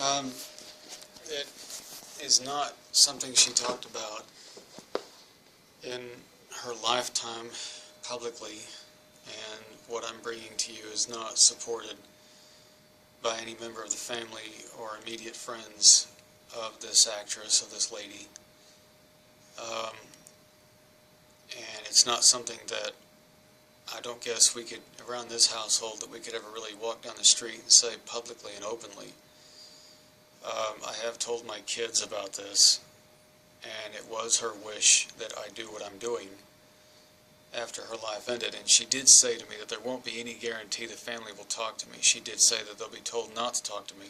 Um, it is not something she talked about in her lifetime publicly, and what I'm bringing to you is not supported by any member of the family or immediate friends of this actress, of this lady. And it's not something that I don't guess we could, around this household, that we could ever really walk down the street and say publicly and openly. I have told my kids about this, and it was her wish that I do what I'm doing after her life ended. And she did say to me that there won't be any guarantee the family will talk to me. She did say that they'll be told not to talk to me,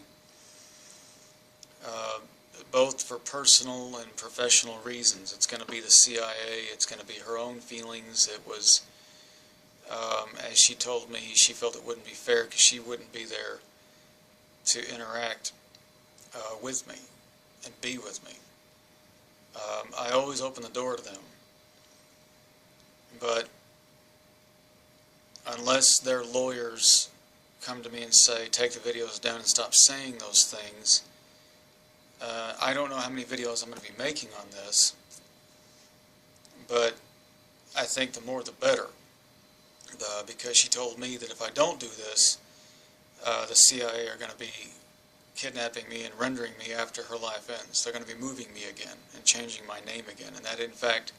both for personal and professional reasons. It's going to be the CIA. It's going to be her own feelings. It was, as she told me, she felt it wouldn't be fair because she wouldn't be there to interact with me and be with me. I always open the door to them, but unless their lawyers come to me and say, take the videos down and stop saying those things, I don't know how many videos I'm going to be making on this, but I think the more the better, because she told me that if I don't do this, the CIA are going to be kidnapping me and rendering me after her life ends. They're going to be moving me again and changing my name again, and that in fact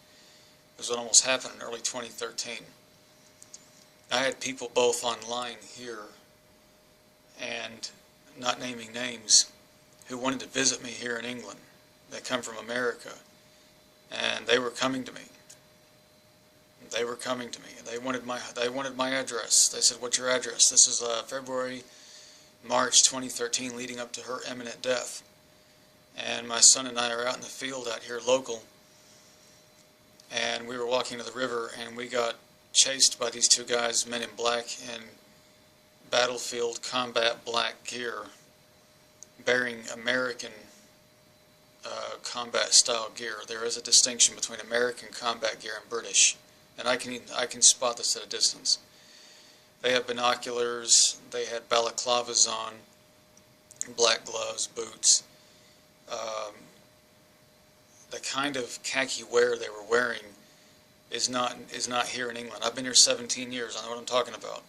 was what almost happened in early 2013. I had people both online here and not naming names who wanted to visit me here in England. They come from America, and they were coming to me. They were coming to me. They wanted my address. They said, "What's your address?" This is March 2013, leading up to her imminent death. And my son and I are out in the field out here local, and we were walking to the river, and we got chased by these two guys, men in black, in battlefield combat black gear, bearing American combat style gear. There is a distinction between American combat gear and British, and I can spot this at a distance. They had binoculars, they had balaclavas on, black gloves, boots. The kind of khaki wear they were wearing is not here in England. I've been here 17 years, I know what I'm talking about.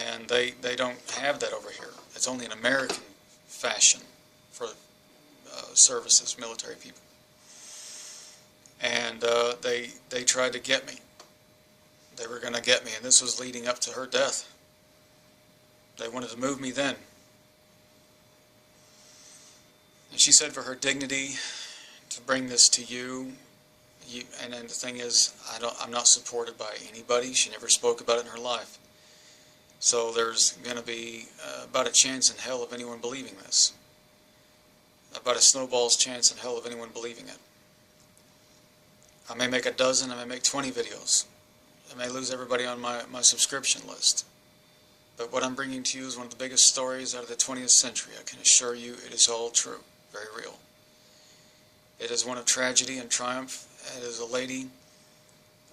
And they don't have that over here. It's only an American fashion for services, military people. And they tried to get me. They were going to get me, and this was leading up to her death. They wanted to move me then. And she said for her dignity to bring this to you, and then the thing is, I'm not supported by anybody. She never spoke about it in her life. So there's going to be about a chance in hell of anyone believing this. About a snowball's chance in hell of anyone believing it. I may make a dozen, I may make 20 videos. I may lose everybody on my subscription list. But what I'm bringing to you is one of the biggest stories out of the 20th century. I can assure you it is all true, very real. It is one of tragedy and triumph. It is a lady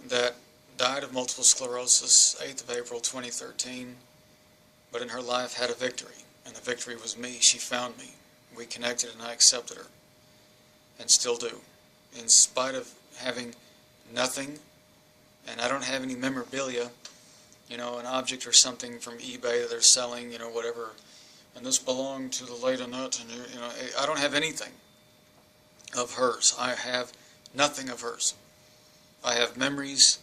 that died of multiple sclerosis, 8th of April 2013, but in her life had a victory, and the victory was me. She found me. We connected, and I accepted her, and still do. In spite of having nothing, and I don't have any memorabilia, you know, an object or something from eBay that they're selling, you know, whatever, and this belonged to the late Annette, and you know, I don't have anything of hers. I have nothing of hers. I have memories.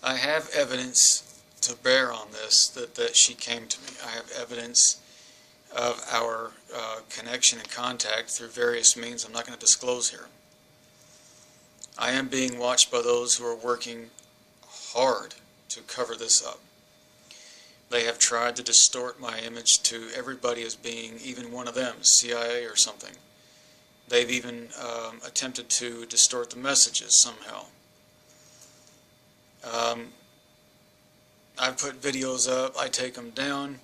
I have evidence to bear on this, that she came to me. I have evidence of our connection and contact through various means I'm not going to disclose here. I am being watched by those who are working hard to cover this up. They have tried to distort my image to everybody as being even one of them, CIA or something. They've even attempted to distort the messages somehow. I put videos up, I take them down.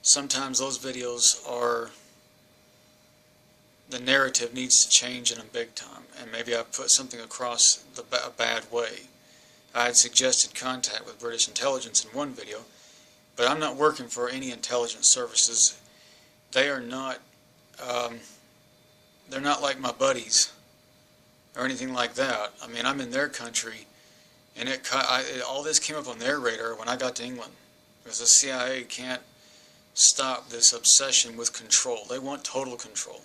Sometimes those videos are, the narrative needs to change in them big time, and maybe I put something across a bad way. I had suggested contact with British intelligence in one video, but I'm not working for any intelligence services they are not, they're not like my buddies or anything like that. I mean, I'm in their country, and all this came up on their radar when I got to England, because the CIA can't stop this obsession with control. They want total control.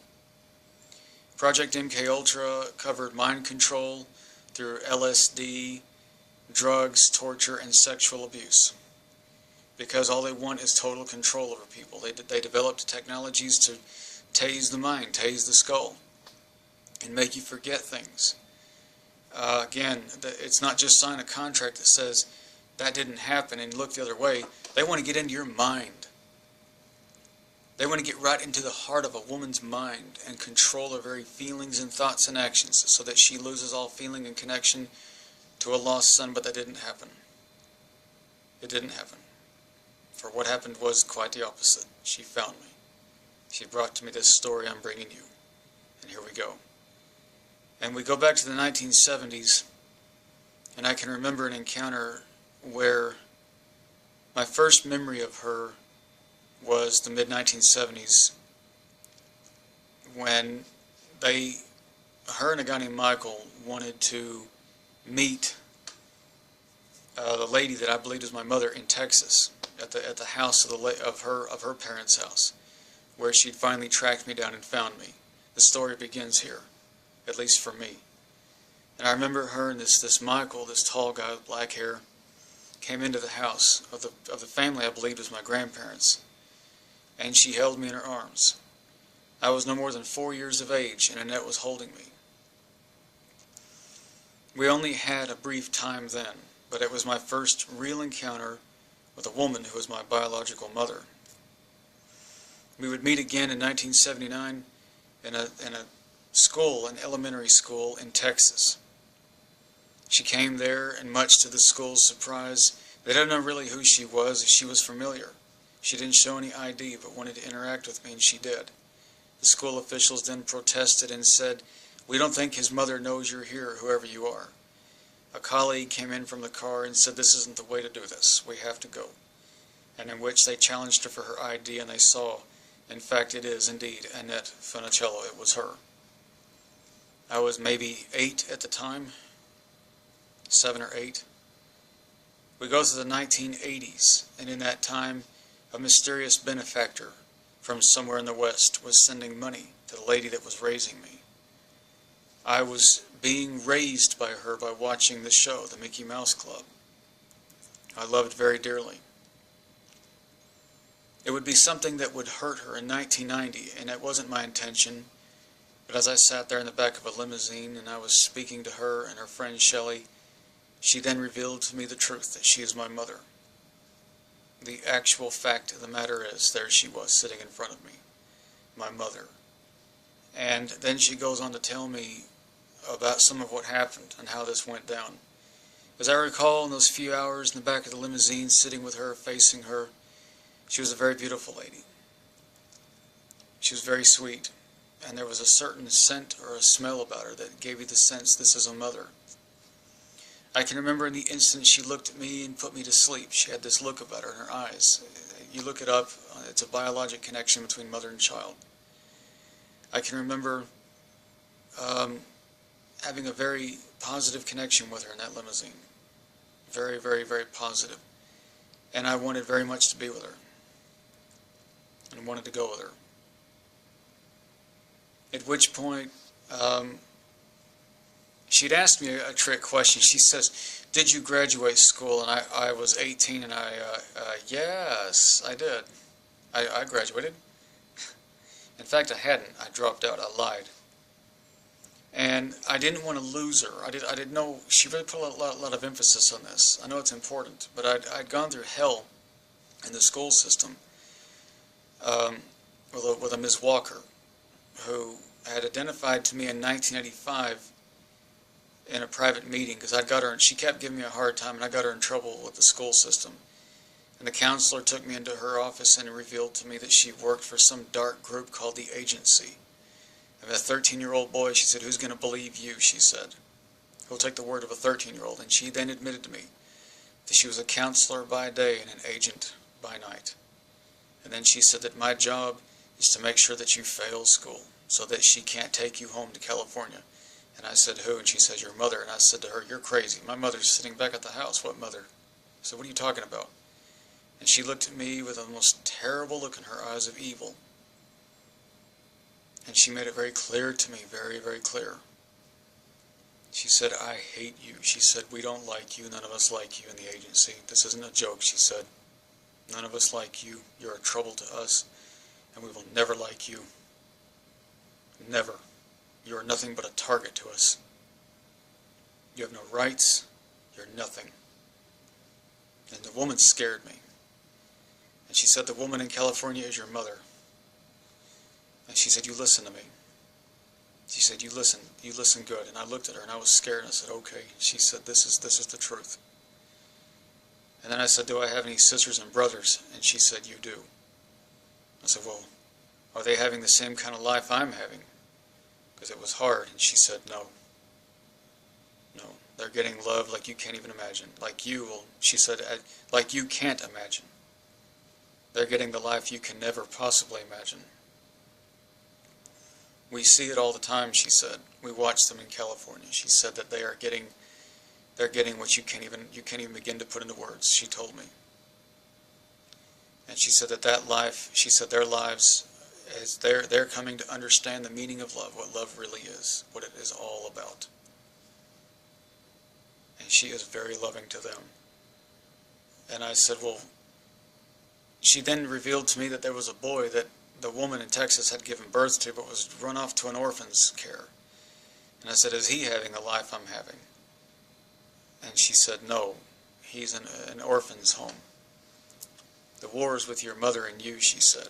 Project MKUltra covered mind control through LSD, drugs, torture, and sexual abuse, because all they want is total control over people. They developed technologies to tase the mind, tase the skull, and make you forget things. Again, it's not just sign a contract that says that didn't happen and look the other way. They want to get into your mind. They want to get right into the heart of a woman's mind and control her very feelings and thoughts and actions, so that she loses all feeling and connection to a lost son. But that didn't happen. It didn't happen. For what happened was quite the opposite. She found me. She brought to me this story I'm bringing you. And here we go. And we go back to the 1970s, and I can remember an encounter where my first memory of her was the mid-1970s, when her and a guy named Michael wanted to meet the lady that I believed was my mother in Texas, at the house of her parents' house, where she'd finally tracked me down and found me. The story begins here, at least for me. And I remember her and this Michael, this tall guy with black hair, came into the house of the family I believed was my grandparents, and she held me in her arms. I was no more than 4 years of age, and Annette was holding me. We only had a brief time then, but it was my first real encounter with a woman who was my biological mother. We would meet again in 1979 in a school, an elementary school in Texas. She came there, and much to the school's surprise, they didn't know really who she was. She was familiar. She didn't show any ID, but wanted to interact with me, and she did. The school officials then protested and said, "We don't think his mother knows you're here, whoever you are." A colleague came in from the car and said, "This isn't the way to do this. We have to go." And in which they challenged her for her ID, and they saw, in fact, it is indeed Annette Funicello. It was her. I was maybe 8 at the time, 7 or 8. We go to the 1980s, and in that time, a mysterious benefactor from somewhere in the West was sending money to the lady that was raising me. I was being raised by her by watching the show, the Mickey Mouse Club. I loved very dearly. It would be something that would hurt her in 1990, and it wasn't my intention. But as I sat there in the back of a limousine and I was speaking to her and her friend Shelley, she then revealed to me the truth, that she is my mother. The actual fact of the matter is, there she was sitting in front of me, my mother. And then she goes on to tell me about some of what happened and how this went down. As I recall, in those few hours in the back of the limousine, sitting with her, facing her, she was a very beautiful lady. She was very sweet, and there was a certain scent or a smell about her that gave you the sense, this is a mother. I can remember in the instant she looked at me and put me to sleep. She had this look about her in her eyes. You look it up, it's a biologic connection between mother and child. I can remember having a very positive connection with her in that limousine. Very, very, very positive. And I wanted very much to be with her, and wanted to go with her. At which point, she'd asked me a trick question. She says, "Did you graduate school?" And I was 18, and yes, I did. I graduated. In fact, I hadn't. I dropped out. I lied. And I didn't want to lose her. I didn't know. She really put a lot of emphasis on this. I know it's important, but I'd gone through hell in the school system with a Ms. Walker, who had identified to me in 1985 in a private meeting, because I got her, and she kept giving me a hard time, and I got her in trouble with the school system. And the counselor took me into her office and revealed to me that she worked for some dark group called the Agency. And a 13-year-old boy, she said, "Who's going to believe you?" she said. "Who'll take the word of a 13-year-old? And she then admitted to me that she was a counselor by day and an agent by night. And then she said that my job is to make sure that you fail school so that she can't take you home to California. And I said, who? And she said, your mother. And I said to her, you're crazy. My mother's sitting back at the house. What mother? I said, what are you talking about? And she looked at me with the most terrible look in her eyes of evil. And she made it very clear to me, very, very clear. She said, I hate you. She said, we don't like you. None of us like you in the agency. This isn't a joke, she said. None of us like you. You're a trouble to us, and we will never like you. Never. You are nothing but a target to us. You have no rights. You're nothing. And the woman scared me. And she said, the woman in California is your mother. And she said, you listen to me. She said, you listen good. And I looked at her and I was scared and I said, okay. She said, this is the truth. And then I said, do I have any sisters and brothers? And she said, you do. I said, well, are they having the same kind of life I'm having? Because it was hard. And she said, no. No. They're getting love like you can't even imagine. Like you will, she said, like you can't imagine. They're getting the life you can never possibly imagine. We see it all the time, she said. We watch them in California. She said that they're getting what you can't even begin to put into words, she told me. And she said that life, she said their lives, as they're coming to understand the meaning of love, what love really is, what it is all about. And she is very loving to them. And I said, well, she then revealed to me that there was a boy that the woman in Texas had given birth to, but was run off to an orphan's care. And I said, is he having the life I'm having? And she said, no, he's in an orphan's home. The war is with your mother and you, she said.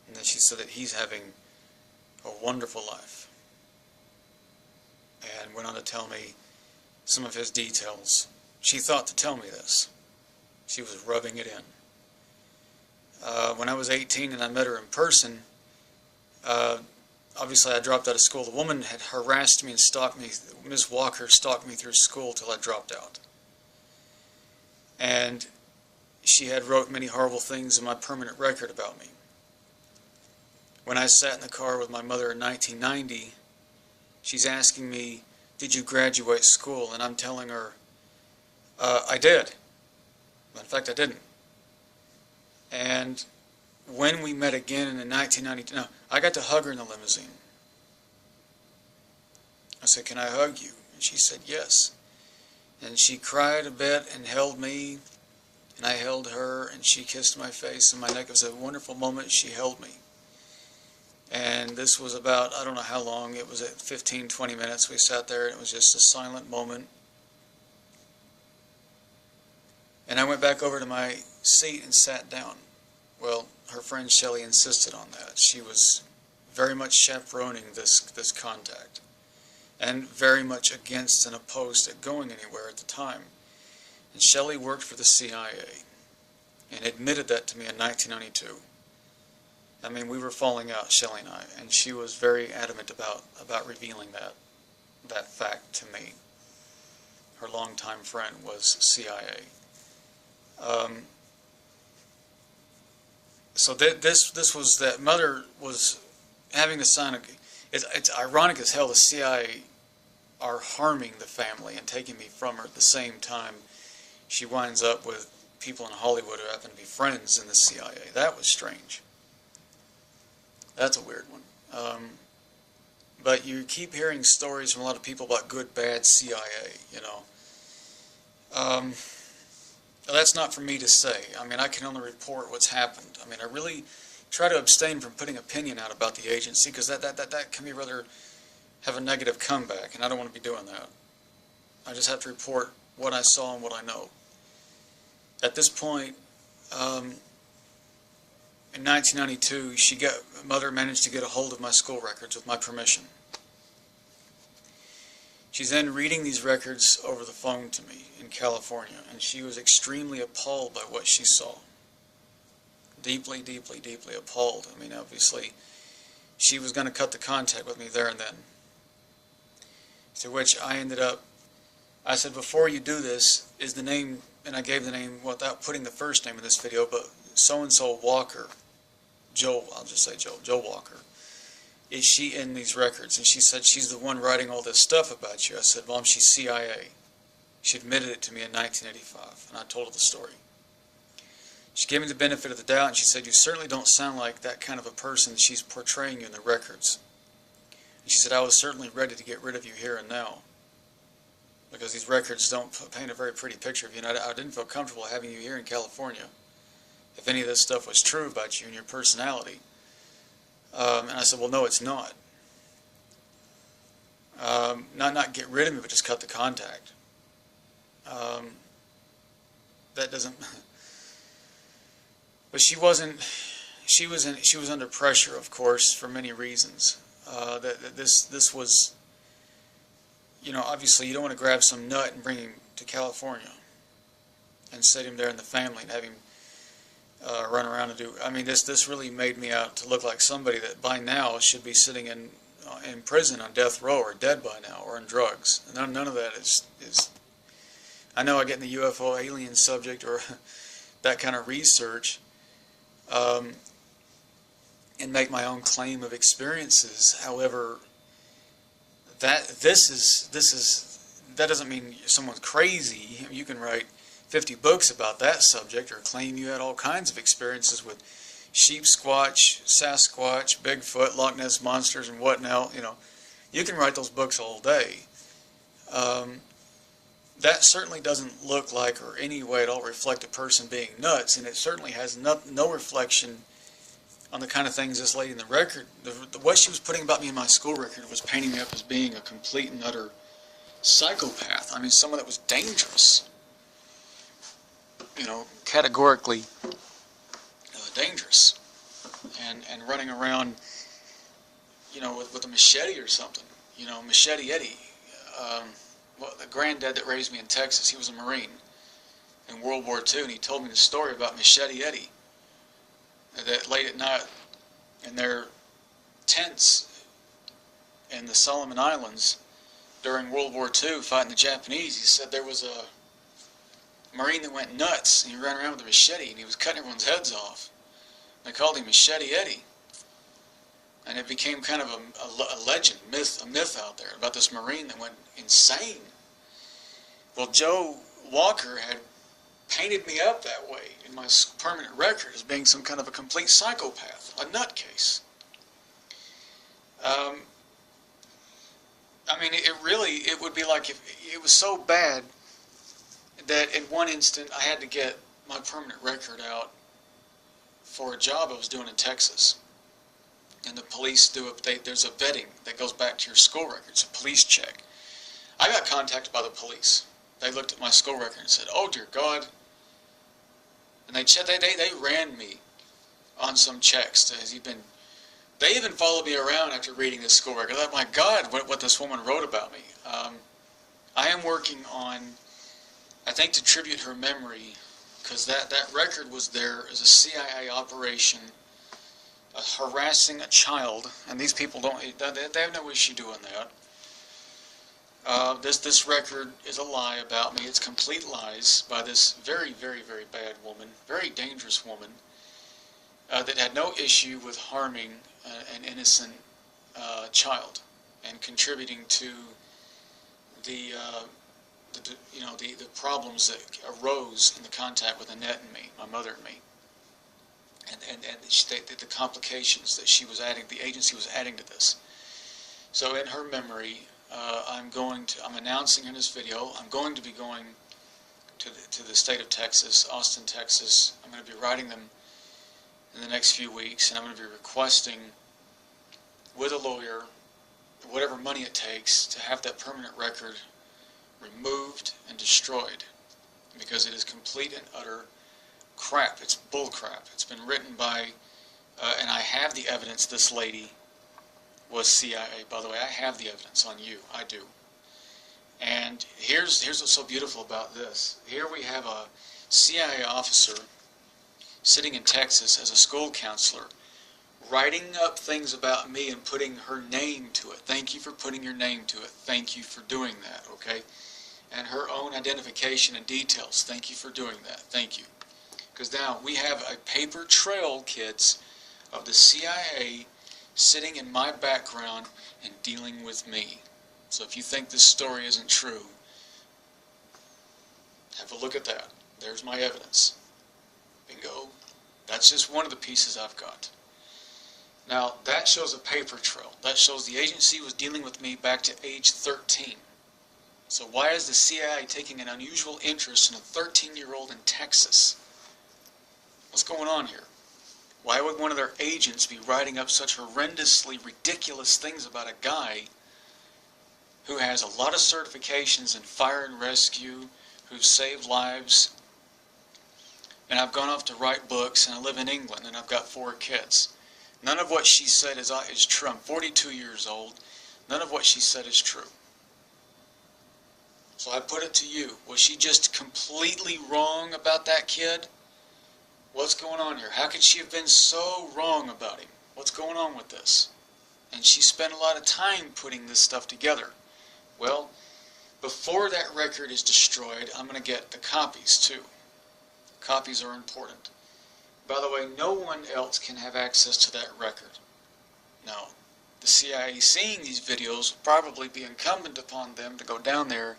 And then she said that he's having a wonderful life. And went on to tell me some of his details. She thought to tell me this. She was rubbing it in. When I was 18 and I met her in person, obviously I dropped out of school. The woman had harassed me and stalked me. Ms. Walker stalked me through school till I dropped out. And she had wrote many horrible things in my permanent record about me. When I sat in the car with my mother in 1990, she's asking me, did you graduate school? And I'm telling her, I did. In fact, I didn't. And when we met again in 1992, no, I got to hug her in the limousine. I said, can I hug you? And she said, yes. And she cried a bit and held me, and I held her, and she kissed my face and my neck. It was a wonderful moment. She held me. And this was about, I don't know how long, it was at 15, 20 minutes. We sat there, and it was just a silent moment. And I went back over to my seat and sat down. Well, her friend Shelley insisted on that. She was very much chaperoning this contact and very much against and opposed it going anywhere at the time. And Shelley worked for the CIA and admitted that to me in 1992. I mean, we were falling out, Shelley and I, and she was very adamant about revealing that fact to me. Her longtime friend was CIA. So this was that mother was having to sign a. It's ironic as hell. The CIA are harming the family and taking me from her at the same time. She winds up with people in Hollywood who happen to be friends in the CIA. That was strange. That's a weird one. But you keep hearing stories from a lot of people about good, bad CIA. You know. That's not for me to say. I mean, I can only report what's happened. I mean, I really try to abstain from putting opinion out about the agency because that can be rather have a negative comeback, and I don't want to be doing that. I just have to report what I saw and what I know. At this point, in 1992, Mother managed to get a hold of my school records with my permission. She's then reading these records over the phone to me in California, and she was extremely appalled by what she saw. Deeply, deeply, deeply appalled. I mean, obviously, she was going to cut the contact with me there and then. To which I ended up, I said, before you do this, is the name, and I gave the name without putting the first name in this video, but so-and-so Walker. Joel, I'll just say Joel Walker, is she in these records? And she said, she's the one writing all this stuff about you. I said, Mom, she's CIA. She admitted it to me in 1985, and I told her the story. She gave me the benefit of the doubt, and she said, you certainly don't sound like that kind of a person that she's portraying you in the records. And she said, I was certainly ready to get rid of you here and now, because these records don't paint a very pretty picture of you, and I didn't feel comfortable having you here in California if any of this stuff was true about you and your personality. And I said, well, no, it's not. Not get rid of me, but just cut the contact. That doesn't... But she wasn't... She was under pressure, of course, for many reasons. This was... You know, obviously you don't want to grab some nut and bring him to California and set him there in the family and have him run around and do... I mean, this really made me out to look like somebody that by now should be sitting in prison on death row or dead by now or on drugs. And none of that is... I know I get in the UFO alien subject or that kind of research and make my own claim of experiences. However, that doesn't mean someone's crazy. You can write 50 books about that subject or claim you had all kinds of experiences with sheep squatch, Sasquatch, Bigfoot, Loch Ness monsters, and whatnot. You know, you can write those books all day. That certainly doesn't look like or any way at all reflect a person being nuts, and it certainly has no reflection on the kind of things this lady in the record, what she was putting about me in my school record was painting me up as being a complete and utter psychopath. I mean, someone that was dangerous. You know, categorically dangerous. And running around, you know, with a machete or something. You know, Machete Eddie. Well, the granddad that raised me in Texas, he was a Marine in World War II, and he told me the story about Machete Eddie. That late at night in their tents in the Solomon Islands during World War II fighting the Japanese, he said there was a Marine that went nuts, and he ran around with a machete, and he was cutting everyone's heads off. They called him Machete Eddie. And it became kind of a legend, a myth out there about this Marine that went insane. Well, Joe Walker had painted me up that way in my permanent record as being some kind of a complete psychopath, a nutcase. I mean, it would be like if it was so bad that in one instant I had to get my permanent record out for a job I was doing in Texas. And the police there's a vetting that goes back to your school records, a police check. I got contacted by the police. They looked at my school record and said, "Oh dear God." And they ran me on some checks. They even followed me around after reading this school record. I thought, my God, what this woman wrote about me. I am working on, I think, to tribute her memory, because that record was there as a CIA operation harassing a child, and these people they have no issue doing that. This record is a lie about me. It's complete lies by this very, very, very bad woman, very dangerous woman, that had no issue with harming an innocent child and contributing to the problems that arose in the contact with Annette and me, my mother and me. And the complications that she was adding, the agency was adding to this. So in her memory, I'm announcing in this video, I'm going to be going to the state of Texas, Austin, Texas. I'm going to be writing them in the next few weeks, and I'm going to be requesting with a lawyer, whatever money it takes, to have that permanent record removed and destroyed, because it is complete and utter crap. It's bull crap. It's been written by, and I have the evidence this lady was CIA. By the way, I have the evidence on you. I do. And here's what's so beautiful about this. Here we have a CIA officer sitting in Texas as a school counselor, writing up things about me and putting her name to it. Thank you for putting your name to it. Thank you for doing that, okay? And her own identification and details. Thank you for doing that. Thank you. Because now we have a paper trail, kids, of the CIA sitting in my background and dealing with me. So if you think this story isn't true, have a look at that. There's my evidence. Bingo. That's just one of the pieces I've got. Now, that shows a paper trail. That shows the agency was dealing with me back to age 13. So why is the CIA taking an unusual interest in a 13-year-old in Texas? What's going on here? Why would one of their agents be writing up such horrendously ridiculous things about a guy who has a lot of certifications in fire and rescue, who's saved lives, and I've gone off to write books, and I live in England, and I've got 4 kids. None of what she said is true. I'm 42 years old. None of what she said is true. So I put it to you. Was she just completely wrong about that kid? What's going on here? How could she have been so wrong about him? What's going on with this? And she spent a lot of time putting this stuff together. Well, before that record is destroyed, I'm going to get the copies too. Copies are important. By the way, no one else can have access to that record. Now, the CIA seeing these videos will probably be incumbent upon them to go down there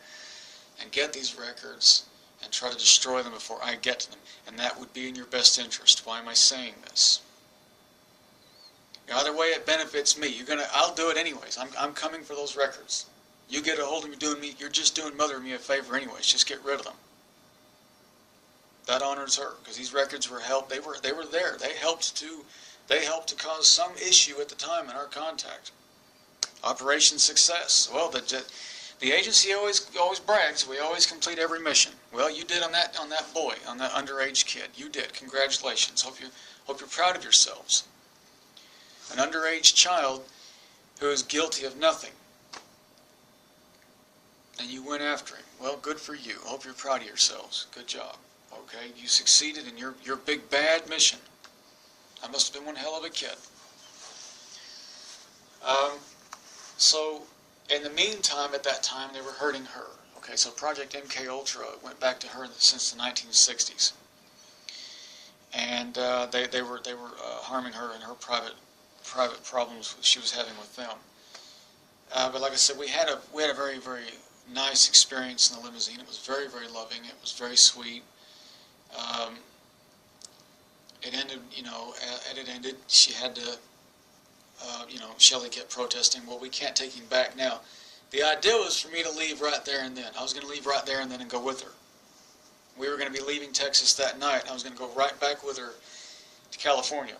and get these records and try to destroy them before I get to them. And that would be in your best interest. Why am I saying this? Either way, it benefits me. I'll do it anyways. I'm coming for those records. You get a hold of me, you're just doing Mother and me a favor anyways. Just get rid of them. That honors her, because these records were helped. They were there. They helped to cause some issue at the time in our contact. Operation Success. Well, the agency always brags. We always complete every mission. Well, you did on that boy, on that underage kid. You did. Congratulations. Hope you're proud of yourselves. An underage child who is guilty of nothing, and you went after him. Well, good for you. Hope you're proud of yourselves. Good job. Okay, you succeeded in your big bad mission. I must have been one hell of a kid. So, in the meantime, at that time, they were hurting her. Okay, so Project MKUltra went back to her since the 1960s, and they were harming her and her private problems she was having with them. But like I said, we had a very, very nice experience in the limousine. It was very, very loving. It was very sweet. It ended, it ended. She had to, Shelley kept protesting. Well, we can't take him back now. The idea was for me to leave right there and then. I was going to leave right there and then and go with her. We were going to be leaving Texas that night. I was going to go right back with her to California.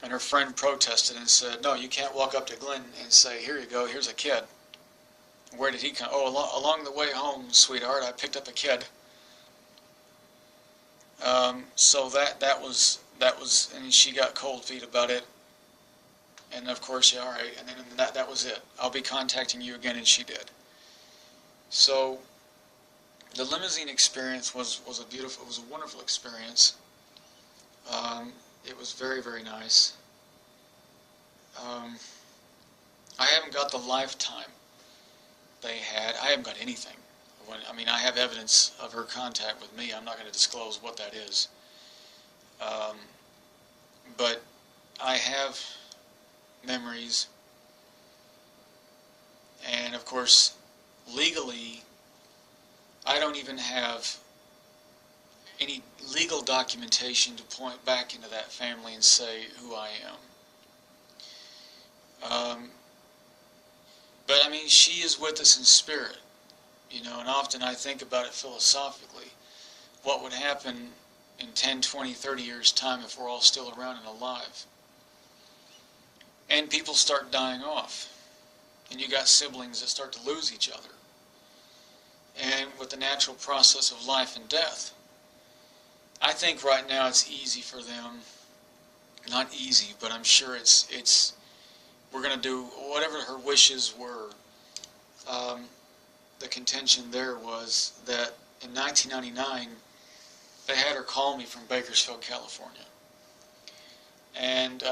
And her friend protested and said, no, you can't walk up to Glenn and say, here you go, here's a kid. Where did he come? Oh, along the way home, sweetheart, I picked up a kid. So that was, and she got cold feet about it. And of course, yeah, all right, and then that was it. I'll be contacting you again, and she did. So the limousine experience was a wonderful experience. It was very, very nice. I haven't got the lifetime they had. I haven't got anything. I have evidence of her contact with me. I'm not going to disclose what that is. But I have memories. And of course, legally, I don't even have any legal documentation to point back into that family and say who I am. But she is with us in spirit, and often I think about it philosophically. What would happen in 10, 20, 30 years' time if we're all still around and alive? And people start dying off. And you got siblings that start to lose each other. And with the natural process of life and death, I think right now it's easy for them. Not easy, but I'm sure we're going to do whatever her wishes were. The contention there was that in 1999, they had her call me from Bakersfield, California. And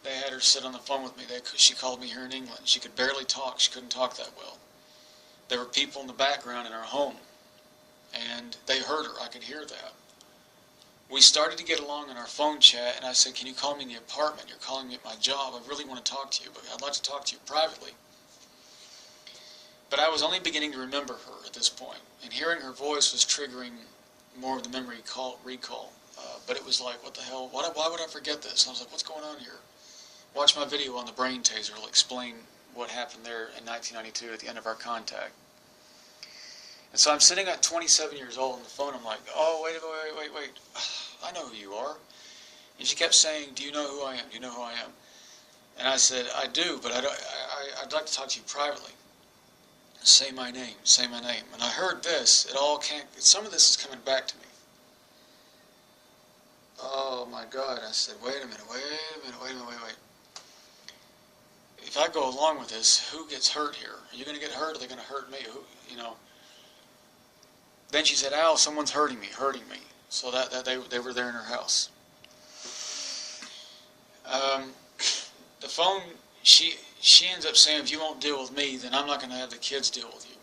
they had her sit on the phone with me. She called me here in England. She could barely talk. She couldn't talk that well. There were people in the background in our home, and they heard her. I could hear that. We started to get along in our phone chat, and I said, can you call me in the apartment? You're calling me at my job. I really want to talk to you, but I'd like to talk to you privately. But I was only beginning to remember her at this point, and hearing her voice was triggering more of the memory recall. But it was like, what the hell? Why would I forget this? I was like, what's going on here? Watch my video on the brain taser. It'll explain what happened there in 1992 at the end of our contact. And so I'm sitting at 27 years old on the phone. I'm like, oh, wait. I know who you are. And she kept saying, do you know who I am? Do you know who I am? And I said, I do, but I'd like to talk to you privately. Say my name. Say my name. And I heard this. Some of this is coming back to me. Oh my God. I said, wait a minute. If I go along with this, who gets hurt here? Are you going to get hurt, or are they going to hurt me? Then she said, Al, someone's hurting me. So that they were there in her house. The phone, she ends up saying, if you won't deal with me, then I'm not going to have the kids deal with you.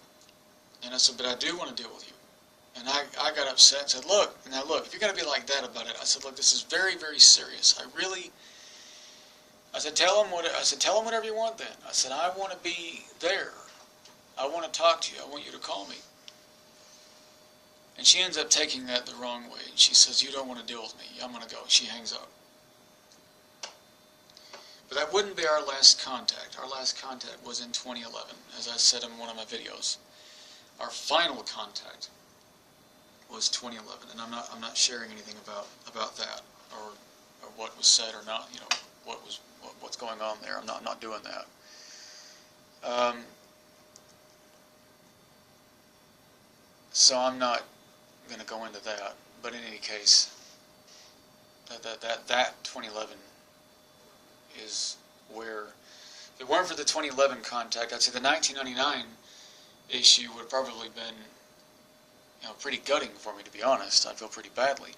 And I said, but I do want to deal with you. And I got upset and said, look, if you're going to be like that about it, I said, look, this is very, very serious. I said, tell them whatever you want then. I said, I want to be there. I want to talk to you. I want you to call me. And she ends up taking that the wrong way. And she says, you don't want to deal with me. I'm going to go. She hangs up. But that wouldn't be our last contact. Our last contact was in 2011, as I said in one of my videos. Our final contact was 2011, and I'm not sharing anything about that or what was said or not. What's going on there. I'm not doing that. So I'm not going to go into that. But in any case, that 2011 is where, if it weren't for the 2011 contact, I'd say the 1999 issue would have probably been, pretty gutting for me, to be honest. I'd feel pretty badly.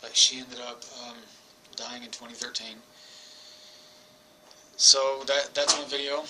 But she ended up dying in 2013. So that's my video.